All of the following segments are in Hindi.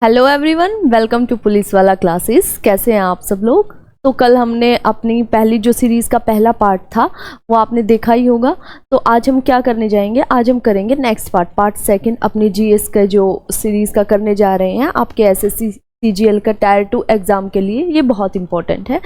Hello everyone, welcome to police वाला क्लासेस। कैसे हैं आप सब लोग। तो कल हमने अपनी पहली जो सीरीज़ का पहला पार्ट था वो आपने देखा ही होगा। तो आज हम क्या करने जाएंगे, आज हम करेंगे नेक्स्ट पार्ट सेकंड अपनी जीएस का जो सीरीज़ का करने जा रहे हैं आपके एसएससी सीजीएल का टायर 2 एग्ज़ाम के लिए। ये बहुत इंपॉर्टेंट है,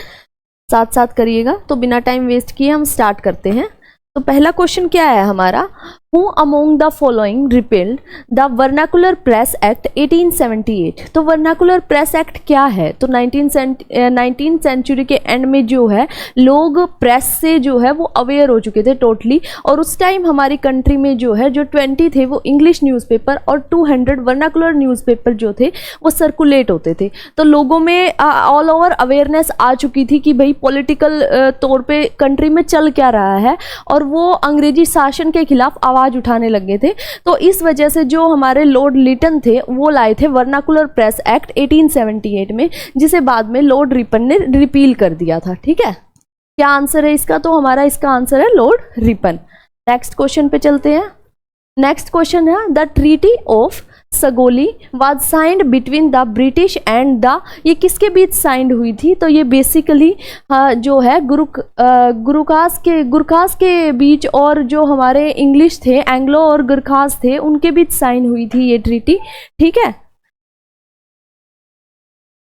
साथ साथ करिएगा। तो बिना टाइम वेस्ट किए हम स्टार्ट करते हैं। तो पहला क्वेश्चन क्या है हमारा, who among the following repelled the vernacular press act 1878। तो वर्नाकुलर प्रेस एक्ट क्या है, तो 19th सेंचुरी के एंड में जो है लोग प्रेस से जो है वो अवेयर हो चुके थे टोटली। और उस टाइम हमारी कंट्री में जो है जो 20 थे वो इंग्लिश न्यूज़पेपर और 200 वर्नाकुलर न्यूज़पेपर जो थे वो सर्कुलेट होते थे। तो लोगों में ऑल ओवर अवेयरनेस आ चुकी थी कि भाई पॉलिटिकल तौर पे कंट्री में चल क्या रहा है, और वो अंग्रेजी शासन के खिलाफ आवाज़ उठाने लगे थे। तो इस वजह से जो हमारे लॉर्ड लिटन थे वो लाए थे वर्नाकुलर प्रेस एक्ट 1878 में, जिसे बाद में लॉर्ड रिपन ने रिपील कर दिया था। ठीक है, क्या आंसर है इसका, तो हमारा इसका आंसर है लॉर्ड रिपन। नेक्स्ट क्वेश्चन पे चलते हैं। नेक्स्ट क्वेश्चन है the treaty of Sugauli was signed between the British and the, ये किसके बीच साइंड हुई थी, तो ये बेसिकली जो है गुरखास के बीच, और जो हमारे इंग्लिश थे एंग्लो और गुरखास थे उनके बीच साइन हुई थी ये ट्रीटी। ठीक है,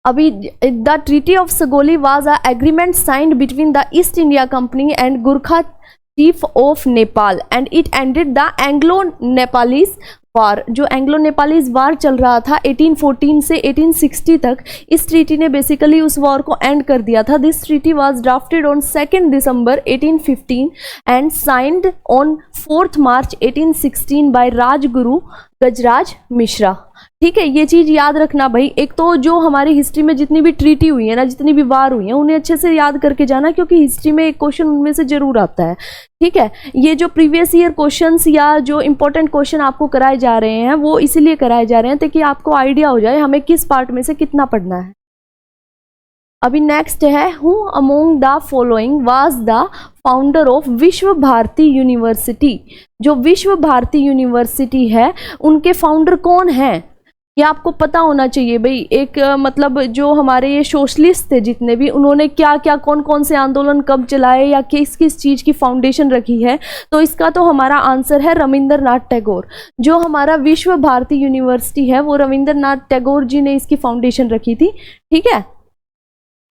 अभी the treaty of Sugauli was a agreement signed between the East India Company and Gurkha chief of Nepal and it ended the Anglo Nepalese war. जो एंग्लो नेपालीज वार चल रहा था 1814 से 1860 तक, इस ट्रीटी ने बेसिकली उस वॉर को एंड कर दिया था। This treaty was drafted on 2 December 1815 and signed on 4 March 1816 by Rajguru Gajraj Mishra. ठीक है, ये चीज याद रखना भाई। एक तो जो हमारी हिस्ट्री में जितनी भी ट्रीटी हुई है ना, जितनी भी वार हुई है, उन्हें अच्छे से याद करके जाना, क्योंकि हिस्ट्री में एक क्वेश्चन उनमें से जरूर आता है। ठीक है, ये जो प्रीवियस ईयर क्वेश्चंस या जो इंपॉर्टेंट क्वेश्चन आपको कराए जा रहे हैं वो इसीलिए कराए जा रहे हैं ताकि आपको आइडिया हो जाए हमें किस पार्ट में से कितना पढ़ना है। अभी नेक्स्ट है who among the following was the founder of विश्व भारती यूनिवर्सिटी। जो विश्व भारती यूनिवर्सिटी है उनके फाउंडर कौन हैं, ये आपको पता होना चाहिए भाई। एक मतलब जो हमारे ये सोशलिस्ट थे जितने भी, उन्होंने क्या क्या कौन कौन से आंदोलन कब चलाए या किस किस चीज़ की फाउंडेशन रखी है, तो इसका तो हमारा आंसर है रविंद्रनाथ टैगोर। जो हमारा विश्व भारती यूनिवर्सिटी है वो रविंद्रनाथ टैगोर जी ने इसकी फाउंडेशन रखी थी। ठीक है,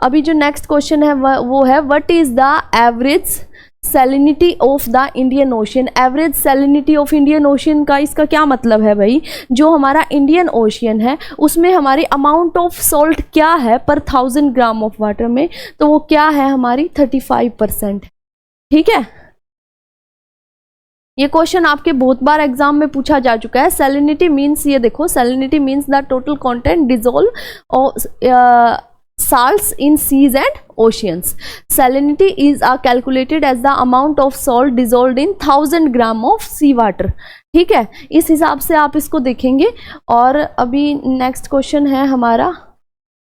अभी जो नेक्स्ट क्वेश्चन है वो है what is the average salinity of the Indian ocean. Average salinity of Indian ocean का इसका क्या मतलब है भाई, जो हमारा इंडियन ओशियन है उसमें हमारी अमाउंट ऑफ सॉल्ट क्या है पर 1000 ग्राम ऑफ वाटर में, तो वो क्या है हमारी 35%। ठीक है, ये क्वेश्चन आपके बहुत बार एग्जाम में पूछा जा चुका है। सैलिनिटी मीन्स, ये देखो, salinity means the total content dissolve salts in seas and oceans. Salinity is calculated as the amount of salt dissolved in 1000 gram of sea water. ठीक है, इस हिसाब से आप इसको देखेंगे। और अभी नेक्स्ट क्वेश्चन है हमारा,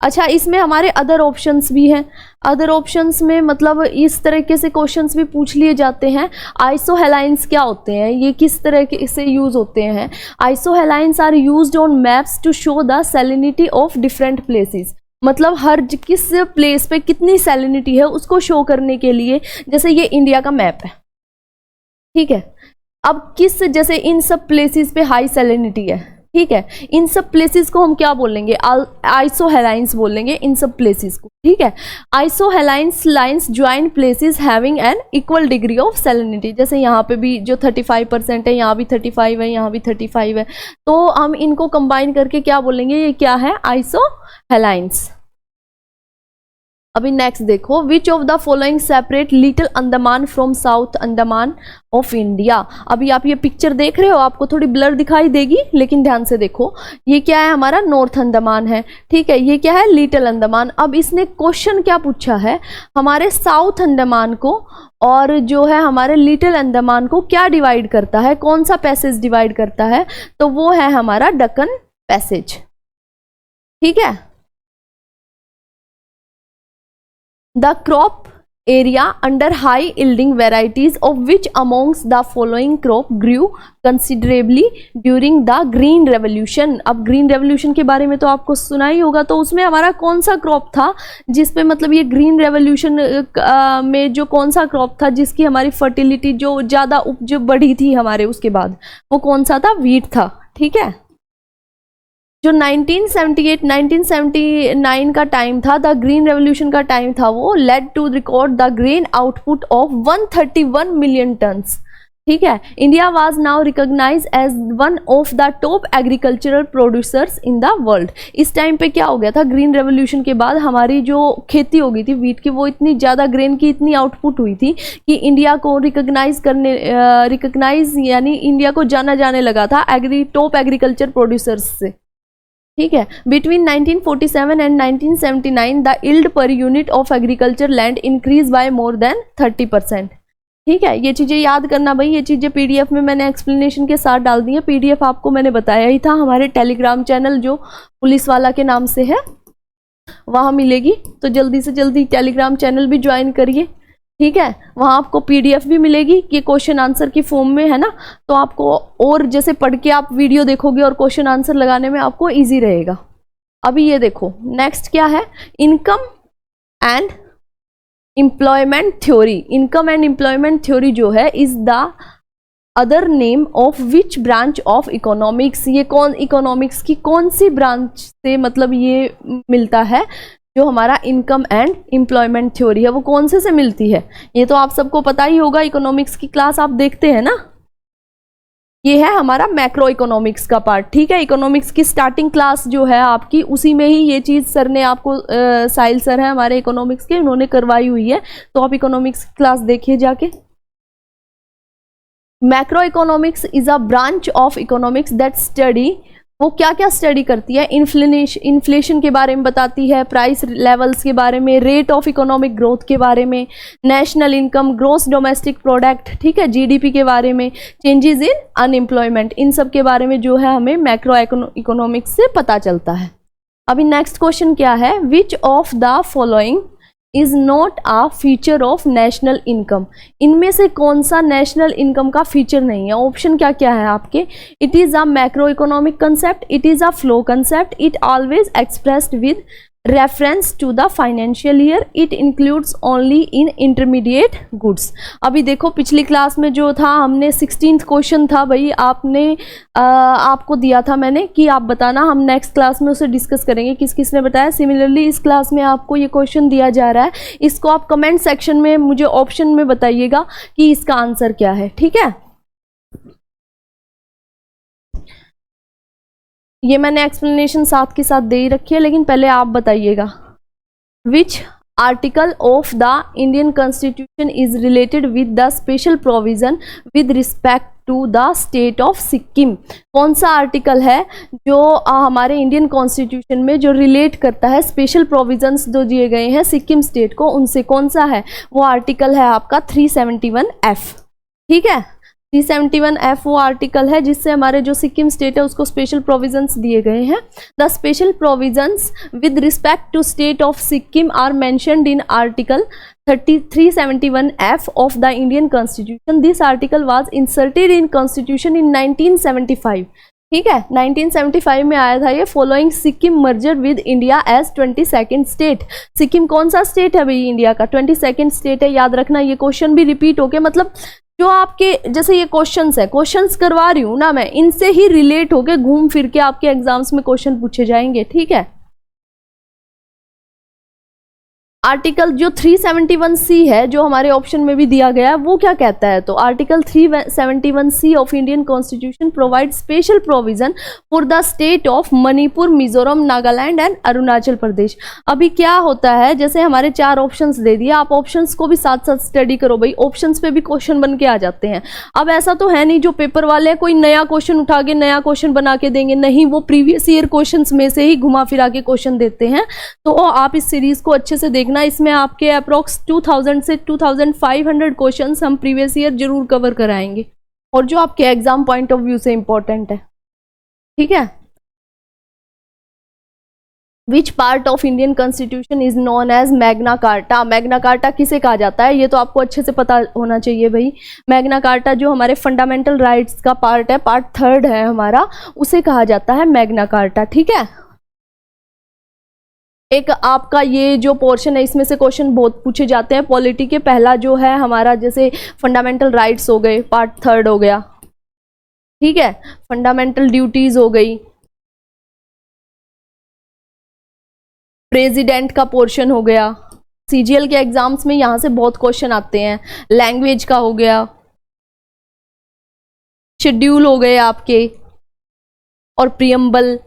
अच्छा इसमें हमारे अदर ऑप्शंस भी हैं। अदर ऑप्शंस में मतलब इस तरीके से क्वेश्चंस भी पूछ लिए जाते हैं। आइसोहेलाइंस क्या होते हैं, ये किस तरह से यूज होते हैं। Isohalines are used on maps to show the salinity of different places. मतलब हर किस प्लेस पे कितनी सैलिनिटी है उसको शो करने के लिए, जैसे ये इंडिया का मैप है। ठीक है, अब किस, जैसे इन सब प्लेसेस पे हाई सैलिनिटी है। ठीक है, इन सब प्लेसेस को हम क्या बोलेंगे, आइसोहेलाइंस बोलेंगे इन सब प्लेसेस को। ठीक है, isohalines lines join places having an equal degree of salinity. जैसे यहाँ पे भी जो 35% है, यहाँ भी 35 है, यहाँ भी 35 है, तो हम इनको कंबाइन करके क्या बोलेंगे, ये क्या है, आइसोहेलाइंस। अभी नेक्स्ट देखो, विच of the following separate little Andaman from south Andaman of India. अभी आप ये पिक्चर देख रहे हो, आपको थोड़ी ब्लर दिखाई देगी लेकिन ध्यान से देखो, ये क्या है, हमारा नॉर्थ अंडमान है। ठीक है, ये क्या है, लिटिल अंडमान। अब इसने क्वेश्चन क्या पूछा है, हमारे साउथ अंडमान को और जो है हमारे लिटिल अंडमान को क्या डिवाइड करता है, कौन सा पैसेज डिवाइड करता है, तो वो है हमारा डक्कन पैसेज। ठीक है, the crop area under high yielding varieties of which amongst the following crop grew considerably during the green revolution। अब ग्रीन रेवोल्यूशन के बारे में तो आपको सुना ही होगा, तो उसमें हमारा कौन सा क्रॉप था जिसपे मतलब ये ग्रीन रेवोल्यूशन में जो कौन सा क्रॉप था जिसकी हमारी फर्टिलिटी जो ज़्यादा उपज बढ़ी थी हमारे उसके बाद, वो कौन सा था? व्हीट था। ठीक है, जो 1978-1979 का टाइम था, द ग्रीन रेवोल्यूशन का टाइम था, वो led to record the grain output of 131 million tons. ठीक है, India was now recognise as one of the top agricultural producers in the world. इस टाइम पे क्या हो गया था, ग्रीन रेवोल्यूशन के बाद हमारी जो खेती हो गई थी वीट की, वो इतनी ज़्यादा ग्रेन की इतनी आउटपुट हुई थी कि इंडिया को रिकॉग्नाइज यानी इंडिया को जाना जाने लगा था टॉप एग्रीकल्चर प्रोड्यूसर्स से। ठीक है, between 1947 and 1979 the yield per unit of agriculture land increase by more than 30%। ठीक है, ये चीज़ें याद करना भाई, ये चीज़ें पीडीएफ में मैंने एक्सप्लेनेशन के साथ डाल दी है। पीडीएफ आपको मैंने बताया ही था, हमारे टेलीग्राम चैनल जो पुलिस वाला के नाम से है वहाँ मिलेगी, तो जल्दी से जल्दी टेलीग्राम चैनल भी ज्वाइन करिए। ठीक है, वहाँ आपको पीडीएफ भी मिलेगी, ये क्वेश्चन आंसर की फॉर्म में है ना, तो आपको और जैसे पढ़ के आप वीडियो देखोगे और क्वेश्चन आंसर लगाने में आपको इजी रहेगा। अभी ये देखो नेक्स्ट क्या है, income and employment theory. Income and employment theory जो है is the other name of which branch of economics. ये कौन इकोनॉमिक्स की कौन सी ब्रांच से मतलब ये मिलता है, जो हमारा इनकम एंड एम्प्लॉयमेंट थ्योरी है वो कौन से मिलती है, ये तो आप सबको पता ही होगा, इकोनॉमिक्स की क्लास आप देखते हैं ना। ये है हमारा मैक्रो इकोनॉमिक्स का पार्ट। ठीक है, इकोनॉमिक्स की स्टार्टिंग क्लास जो है आपकी, उसी में ही ये चीज़ सर ने आपको साहिल सर है हमारे इकोनॉमिक्स के, उन्होंने करवाई हुई है, तो आप इकोनॉमिक्स की क्लास देखिए जाके। Macro economics is a branch of economics that study, वो क्या क्या स्टडी करती है, इन्फ्लेशन के बारे में बताती है, प्राइस लेवल्स के बारे में, रेट ऑफ इकोनॉमिक ग्रोथ के बारे में, national income, gross domestic product, ठीक है, जीडीपी के बारे में, चेंजेस इन अनएम्प्लॉयमेंट, इन सब के बारे में जो है हमें मैक्रो इकोनॉमिक्स से पता चलता है। अभी नेक्स्ट क्वेश्चन क्या है, विच of the following is not a feature of national income. इनमें से कौन सा नेशनल इनकम का फीचर नहीं है? ऑप्शन क्या क्या है आपके, it is a macro economic concept, it is a flow concept, it always expressed with reference to the financial year, it includes only in intermediate goods. अभी देखो पिछली क्लास में जो था हमने 16th क्वेश्चन था भाई, आपको दिया था मैंने कि आप बताना, हम नेक्स्ट क्लास में उसे डिस्कस करेंगे किस किस ने बताया। सिमिलरली इस क्लास में आपको ये क्वेश्चन दिया जा रहा है, इसको आप कमेंट सेक्शन में मुझे ऑप्शन में बताइएगा कि इसका आंसर क्या है। ठीक है, ये मैंने एक्सप्लेनेशन साथ के साथ दे ही रखी है, लेकिन पहले आप बताइएगा, which article of the Indian constitution is related with the special provision with respect to the state of Sikkim. कौन सा आर्टिकल है जो हमारे इंडियन कॉन्स्टिट्यूशन में जो रिलेट करता है स्पेशल प्रोविजंस जो दिए गए हैं सिक्किम स्टेट को, उनसे कौन सा है? वो आर्टिकल है आपका 371F। ठीक है, 371F वो आर्टिकल है जिससे हमारे जो सिक्किम स्टेट है उसको स्पेशल प्रोविजंस दिए गए हैं। The special provisions with respect to state of Sikkim are mentioned in article 371F of the Indian constitution. This article was inserted in constitution in 1975। ठीक है, 1975 में आया था ये। Following Sikkim merger with India as 22nd स्टेट। सिक्किम कौन सा स्टेट है भाई? इंडिया का 22nd स्टेट है, याद रखना। ये क्वेश्चन भी रिपीट होके, मतलब जो आपके जैसे ये क्वेश्चंस है, क्वेश्चंस करवा रही हूँ ना मैं, इनसे ही रिलेट होके घूम फिर के आपके एग्जाम्स में क्वेश्चन पूछे जाएंगे। ठीक है, आर्टिकल जो 371C है जो हमारे ऑप्शन में भी दिया गया है, वो क्या कहता है? तो article 371C of Indian constitution provide special provision for the state of Manipur, Mizoram, Nagaland and Arunachal Pradesh. अभी क्या होता है, जैसे हमारे 4 ऑप्शंस दे दिए, आप ऑप्शंस को भी साथ साथ स्टडी करो भाई, ऑप्शंस पे भी क्वेश्चन बन के आ जाते हैं। अब ऐसा तो है नहीं जो पेपर वाले कोई नया क्वेश्चन उठा के नया क्वेश्चन बना के देंगे, नहीं, वो प्रीवियस ईयर क्वेश्चन में से ही घुमा फिरा के क्वेश्चन देते हैं। तो आप इस सीरीज को अच्छे से देखना, इसमें आपके अप्रोक्स 2000 से 2500 क्वेश्चंस हम प्रीवियस ईयर जरूर कवर कराएंगे, और जो आपके एग्जाम पॉइंट ऑफ व्यू से इंपॉर्टेंट है। ठीक है, which part of Indian constitution is known as Magna Carta. Magna Carta किसे कहा जाता है, ये तो आपको अच्छे से पता होना चाहिए भाई। मैग्ना कार्टा जो हमारे फंडामेंटल राइट्स का पार्ट है, पार्ट 3 है हमारा, उसे कहा जाता है मैग्ना कार्टा। ठीक है, एक आपका ये जो पोर्शन है इसमें से क्वेश्चन बहुत पूछे जाते हैं पॉलिटी के। पहला जो है हमारा जैसे फंडामेंटल राइट्स हो गए, पार्ट 3 हो गया। ठीक है, फंडामेंटल ड्यूटीज हो गई, प्रेसिडेंट का पोर्शन हो गया। सीजीएल के एग्जाम्स में यहां से बहुत क्वेश्चन आते हैं। लैंग्वेज का हो गया, शेड्यूल हो गए आपके, और प्रियम्बल।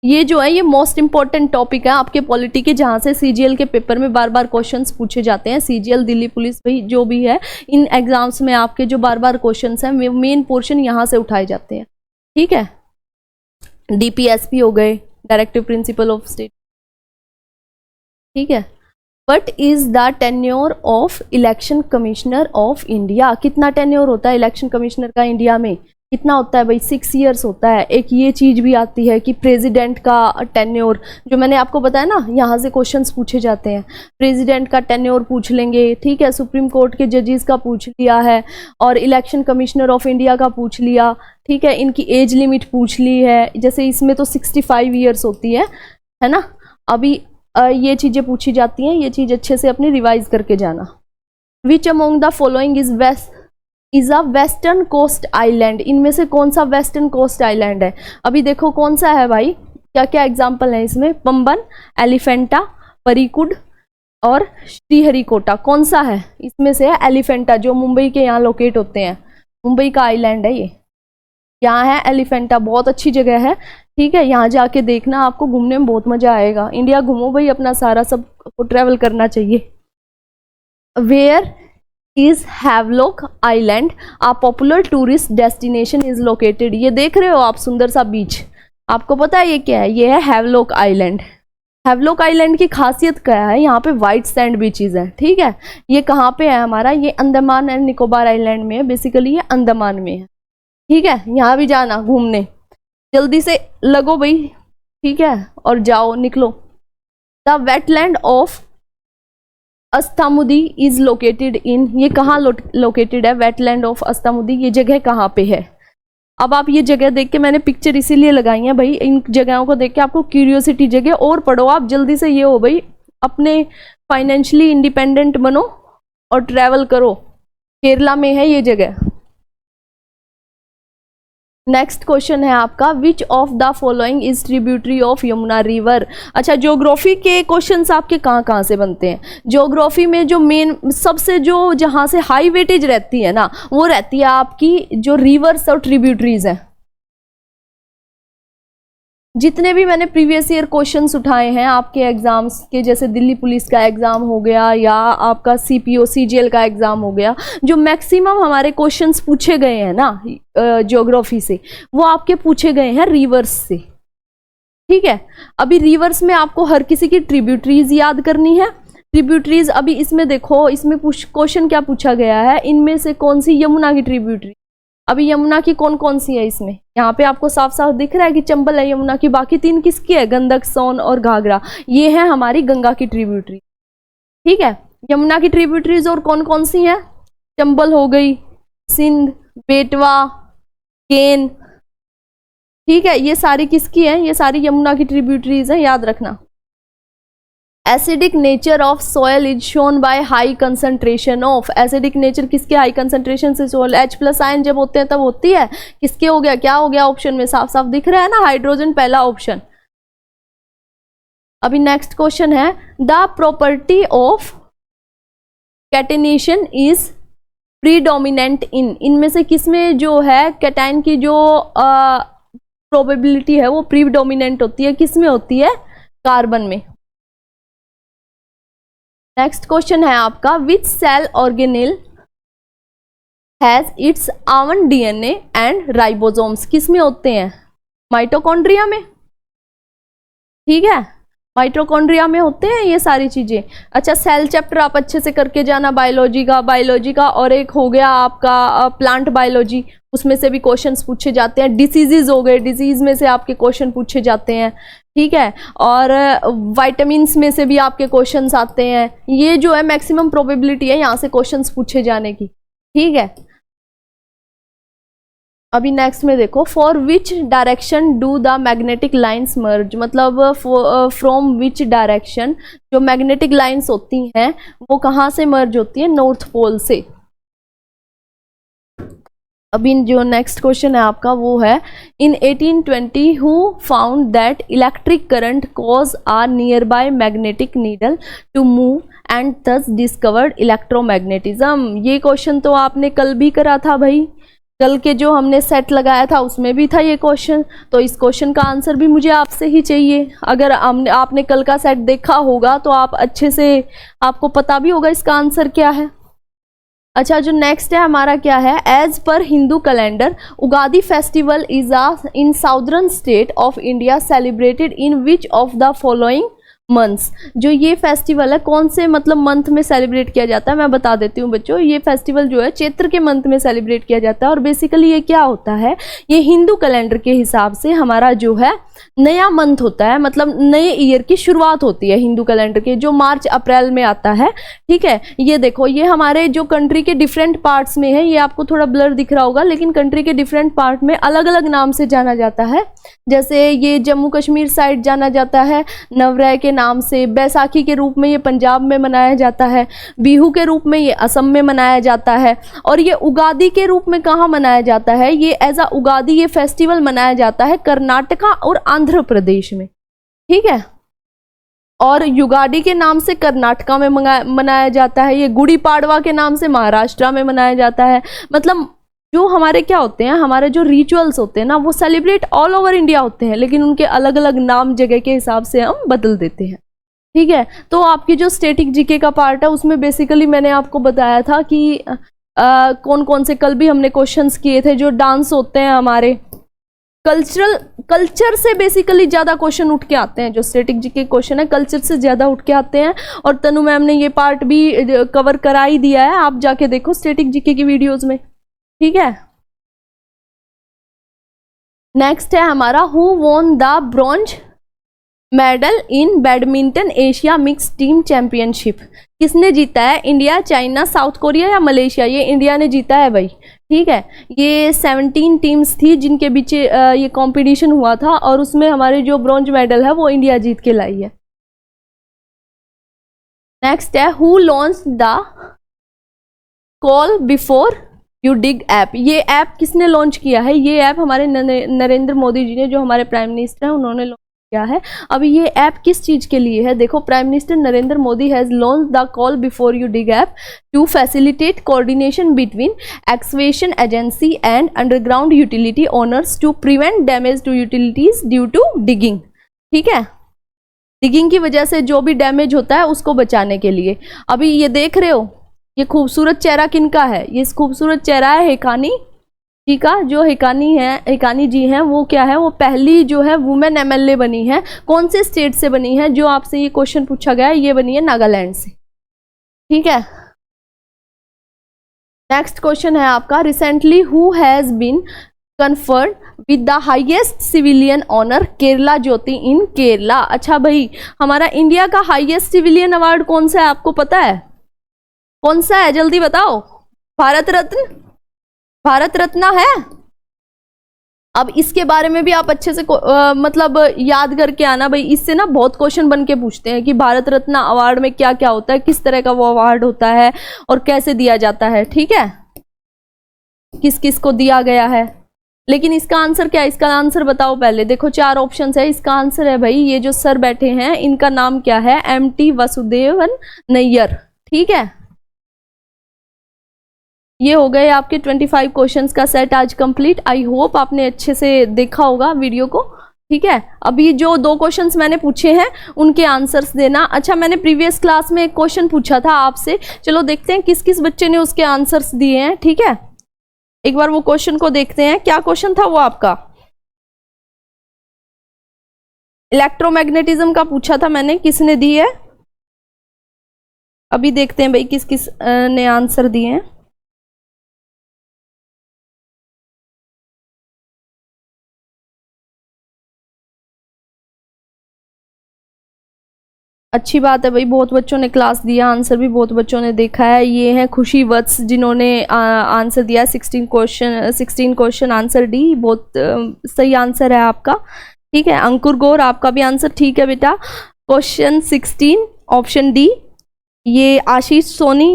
ये जो है ये मोस्ट इंपॉर्टेंट टॉपिक है आपके पॉलिटी के, जहां से सीजीएल के पेपर में बार बार क्वेश्चंस पूछे जाते हैं। सीजीएल, दिल्ली पुलिस, भाई जो भी है, इन एग्जाम्स में आपके जो बार बार क्वेश्चंस हैं मेन पोर्शन यहां से उठाए जाते हैं। ठीक है, डीपीएसपी हो गए, डायरेक्टिव प्रिंसिपल ऑफ स्टेट। ठीक है, what is the tenure of election commissioner of India. कितना टेन्योर होता है इलेक्शन कमिश्नर का इंडिया में, कितना होता है भाई? 6 ईयर्स होता है। एक ये चीज भी आती है कि प्रेसिडेंट का टेन्योर, जो मैंने आपको बताया ना, यहाँ से क्वेश्चंस पूछे जाते हैं। प्रेसिडेंट का टेन्योर पूछ लेंगे। ठीक है, सुप्रीम कोर्ट के जजेस का पूछ लिया है, और इलेक्शन कमिश्नर ऑफ इंडिया का पूछ लिया। ठीक है, इनकी एज लिमिट पूछ ली है, जैसे इसमें तो 65 ईयर्स होती है ना। अभी ये चीजें पूछी जाती हैं, ये चीज अच्छे से अपनी रिवाइज करके जाना। Which among the following is a western coast island. इनमें से कौन सा वेस्टर्न कोस्ट आइलैंड है? अभी देखो कौन सा है भाई, क्या क्या एग्जाम्पल है इसमें? पंबन, एलिफेंटा, परीकुड और श्रीहरिकोटा। कौन सा है इसमें से? है एलिफेंटा, जो मुंबई के यहाँ लोकेट होते हैं। मुंबई का आइलैंड है ये, यहाँ है एलिफेंटा। बहुत अच्छी जगह है। ठीक है, यहाँ जाके देखना, आपको घूमने में बहुत मजा आएगा। इंडिया घूमो भाई, अपना सारा सब को ट्रेवल करना चाहिए। Where is Havelock island, a popular tourist destination is located. ये देख रहे हो आप सुंदर सा बीच, आपको पता है ये क्या है? ये है हैवलॉक आइलैंड। हैवलॉक आइलैंड की खासियत क्या है? यहाँ पे वाइट सैंड बीचेस हैं। ठीक है, ये कहाँ पे है हमारा? ये अंडमान एंड निकोबार आइलैंड में है। बेसिकली ये अंडमान में है। ठीक है, यहाँ भी जाना घूमने, जल्दी से लगो भाई। ठीक है, और जाओ, निकलो। The wetland of Ashtamudi is located in, ये कहाँ लोकेटेड है? वेटलैंड ऑफ अस्तामुदी, ये जगह कहाँ पे है? अब आप ये जगह देख के, मैंने पिक्चर इसीलिए लगाई है भाई, इन जगहों को देख के आपको क्यूरियोसिटी जगह और पढ़ो आप जल्दी से। ये हो भाई, अपने फाइनेंशियली इंडिपेंडेंट बनो और ट्रैवल करो। केरला में है ये जगह। नेक्स्ट क्वेश्चन है आपका, विच of the following is tributary of Yamuna river. अच्छा, ज्योग्राफी के क्वेश्चंस आपके कहाँ कहाँ से बनते हैं? ज्योग्राफी में जो मेन सबसे जो जहाँ से हाई वेटेज रहती है ना, वो रहती है आपकी जो रिवर्स और ट्रिब्यूटरीज हैं। जितने भी मैंने प्रीवियस ईयर क्वेश्चंस उठाए हैं आपके एग्जाम्स के, जैसे दिल्ली पुलिस का एग्जाम हो गया या आपका सीपीओ सीजीएल का एग्जाम हो गया, जो मैक्सिमम हमारे क्वेश्चंस पूछे गए हैं ना ज्योग्राफी से, वो आपके पूछे गए हैं रिवर्स से। ठीक है, अभी रिवर्स में आपको हर किसी की ट्रिब्यूटरीज याद करनी है। ट्रिब्यूटरीज, अभी इसमें देखो, इसमें क्वेश्चन क्या पूछा गया है, इनमें से कौन सी यमुना की ट्रिब्यूटरी। अभी यमुना की कौन कौन सी है इसमें? यहाँ पे आपको साफ साफ दिख रहा है कि चंबल है यमुना की। बाकी 3 किसकी है? गंडक, सोन और घाघरा। ये है हमारी गंगा की ट्रिब्यूटरी। ठीक है, यमुना की ट्रिब्यूटरीज और कौन कौन सी हैं? चंबल हो गई, सिंध, बेटवा, केन। ठीक है, ये सारी किसकी है? ये सारी यमुना की ट्रिब्यूटरीज है, याद रखना। Acidic nature of soil is shown by high concentration of. Acidic nature किसके हाई कंसंट्रेशन से सोल? H+ आयन जब होते हैं तब होती है। किसके हो गया? क्या हो गया ऑप्शन में? साफ साफ दिख रहा है ना, हाइड्रोजन पहला ऑप्शन। अभी नेक्स्ट क्वेश्चन है, the property of catenation is predominant इन। इनमें से किसमें जो है कैटाइन की जो प्रोबेबिलिटी है वो प्रीडोमिनेंट होती है? किसमें होती है? कार्बन में। नेक्स्ट क्वेश्चन है आपका, which cell organelle has its own DNA and ribosomes. किस में होते हैं? माइटोकॉन्ड्रिया में। ठीक है, माइटोकॉन्ड्रिया में होते हैं ये सारी चीजें। अच्छा, सेल चैप्टर आप अच्छे से करके जाना बायोलॉजी का, और एक हो गया आपका प्लांट बायोलॉजी, उसमें से भी क्वेश्चंस पूछे जाते हैं। डिसीजेज हो गए, डिजीज में से आपके क्वेश्चन पूछे जाते हैं, ठीक है। और वाइटामिन्स में से भी आपके क्वेश्चंस आते हैं। ये जो है मैक्सिमम प्रोबेबिलिटी है यहाँ से क्वेश्चंस पूछे जाने की, ठीक है। अभी नेक्स्ट में देखो, for which direction do the magnetic lines merge, मतलब फ्रॉम विच डायरेक्शन जो मैग्नेटिक लाइन्स होती हैं वो कहाँ से मर्ज होती है, नॉर्थ पोल से। अभी जो नेक्स्ट क्वेश्चन है आपका वो है, in 1820 who found that electric current cause a nearby magnetic needle to move and thus discovered electromagnetism. ये क्वेश्चन तो आपने कल भी करा था भाई, कल के जो हमने सेट लगाया था उसमें भी था ये क्वेश्चन, तो इस क्वेश्चन का आंसर भी मुझे आपसे ही चाहिए। अगर आपने कल का सेट देखा होगा तो आप अच्छे से, आपको पता भी होगा इसका आंसर क्या है। अच्छा, जो नेक्स्ट है हमारा क्या है, as per Hindu calendar Ugadi festival is in southern state of India celebrated in which of the following months. जो ये फेस्टिवल है कौन से मतलब मंथ में सेलिब्रेट किया जाता है, मैं बता देती हूँ बच्चों। ये फेस्टिवल जो है चैत्र के मंथ में सेलिब्रेट किया जाता है, और बेसिकली ये क्या होता है, ये हिंदू कैलेंडर के हिसाब से हमारा जो है नया मंथ होता है, मतलब नए ईयर की शुरुआत होती है हिंदू कैलेंडर के, जो मार्च अप्रैल में आता है, ठीक है। ये देखो, ये हमारे जो कंट्री के डिफरेंट पार्ट्स में है, ये आपको थोड़ा ब्लर दिख रहा होगा, लेकिन कंट्री के डिफरेंट पार्ट में अलग अलग नाम से जाना जाता है। जैसे ये जम्मू कश्मीर साइड जाना जाता है नवरेह के नाम से, बैसाखी के रूप में ये पंजाब में मनाया जाता है, बिहू के रूप में ये असम में मनाया जाता है, और ये उगादी के रूप में कहाँ मनाया जाता है, ये एज अ उगादी ये फेस्टिवल मनाया जाता है कर्नाटका और आंध्र प्रदेश में, ठीक है। और युगादी के नाम से कर्नाटका में मनाया जाता है, ये गुड़ी पाड़वा के नाम से महाराष्ट्र में मनाया जाता है। मतलब जो हमारे क्या होते हैं, हमारे जो रिचुअल्स होते हैं ना, वो सेलिब्रेट ऑल ओवर इंडिया होते हैं, लेकिन उनके अलग अलग नाम जगह के हिसाब से हम बदल देते हैं, ठीक है। तो आपकी जो स्टैटिक जीके का पार्ट है उसमें बेसिकली मैंने आपको बताया था कि कौन कौन से, कल भी हमने क्वेश्चंस किए थे, जो डांस होते हैं हमारे कल्चर से बेसिकली ज्यादा क्वेश्चन उठ के आते हैं। जो स्टैटिक जीके क्वेश्चन है कल्चर से ज्यादा उठ के आते हैं, और तनु मैम ने ये पार्ट भी कवर करा ही दिया है, आप जाके देखो स्टैटिक जीके की वीडियोज में, ठीक है। नेक्स्ट है हमारा, who won the bronze medal in badminton Asia mix team championship. किसने जीता है, इंडिया, चाइना, साउथ कोरिया या मलेशिया। ये इंडिया ने जीता है भाई, ठीक है। ये 17 टीम्स थी जिनके बीच ये कंपटीशन हुआ था, और उसमें हमारे जो ब्रॉन्ज मेडल है वो इंडिया जीत के लाई है। नेक्स्ट है, who launch the call before you dig app. ये ऐप किसने लॉन्च किया है, ये ऐप हमारे नरेंद्र मोदी जी ने, जो हमारे प्राइम मिनिस्टर हैं, उन्होंने लॉन्च किया है। अभी ये ऐप किस चीज के लिए है, देखो, prime minister Narendra Modi has launch the call before you dig app to facilitate coordination between excavation agency and underground utility owners to prevent damage to utilities due to digging, ठीक है। डिगिंग की वजह से जो भी डैमेज होता है उसको बचाने के लिए। अभी ये देख रहे हो, ये खूबसूरत चेहरा किनका है, ये खूबसूरत चेहरा है हिकानी जी का। जो हिकानी जी हैं वो क्या है, वो पहली जो है वुमेन एमएलए बनी है। कौन से स्टेट से बनी है, जो आपसे ये क्वेश्चन पूछा गया है, ये बनी है नागालैंड से, ठीक है। नेक्स्ट क्वेश्चन है आपका, recently who has been conferred with the highest civilian honour Kerala Jyoti in Kerala. अच्छा भाई, हमारा इंडिया का हाईएस्ट सिविलियन अवार्ड कौन सा है, आपको पता है कौन सा है, जल्दी बताओ। भारत रत्न, भारत रत्न है। अब इसके बारे में भी आप अच्छे से मतलब याद करके आना भाई, इससे ना बहुत क्वेश्चन बन के पूछते हैं कि भारत रत्न अवार्ड में क्या क्या होता है, किस तरह का वो अवार्ड होता है और कैसे दिया जाता है, ठीक है, किस किस को दिया गया है। लेकिन इसका आंसर क्या है, इसका आंसर बताओ पहले। देखो 4 ऑप्शंस है, इसका आंसर है भाई, ये जो सर बैठे हैं इनका नाम क्या है, MT वासुदेवन नैयर, ठीक है। ये हो गए आपके 25 क्वेश्चंस का सेट आज कंप्लीट। आई होप आपने अच्छे से देखा होगा वीडियो को, ठीक है। अभी जो 2 क्वेश्चंस मैंने पूछे हैं उनके आंसर्स देना। अच्छा, मैंने प्रीवियस क्लास में एक क्वेश्चन पूछा था आपसे, चलो देखते हैं किस किस बच्चे ने उसके आंसर्स दिए हैं, ठीक है। एक बार वो क्वेश्चन को देखते हैं, क्या क्वेश्चन था वो आपका। इलेक्ट्रोमैग्नेटिज्म का पूछा था मैंने, किसने दी है? अभी देखते हैं भाई किस किस ने आंसर दिए हैं। अच्छी बात है भाई, बहुत बच्चों ने क्लास दिया, आंसर भी बहुत बच्चों ने देखा है। ये है खुशी वत्स जिन्होंने आंसर दिया 16 क्वेश्चन आंसर डी, बहुत सही आंसर है आपका। ठीक है, अंकुर गौर आपका भी आंसर ठीक है बेटा। Question 16 option D. ये आशीष सोनी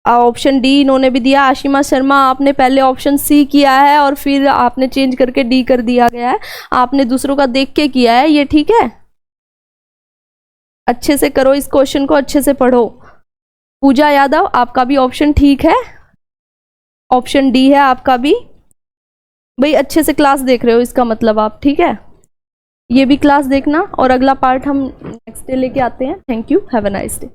ऑप्शन डी इन्होंने भी दिया। आशिमा शर्मा आपने पहले ऑप्शन सी किया है और फिर आपने चेंज करके डी कर दिया गया है, आपने दूसरों का देख के किया है, ये ठीक है। अच्छे से करो इस क्वेश्चन को, अच्छे से पढ़ो। पूजा यादव आपका भी ऑप्शन ठीक है, ऑप्शन डी है आपका भी। भाई अच्छे से क्लास देख रहे हो इसका मतलब आप, ठीक है। ये भी क्लास देखना और अगला पार्ट हम नेक्स्ट डे लेके आते हैं। Thank you, have a nice day.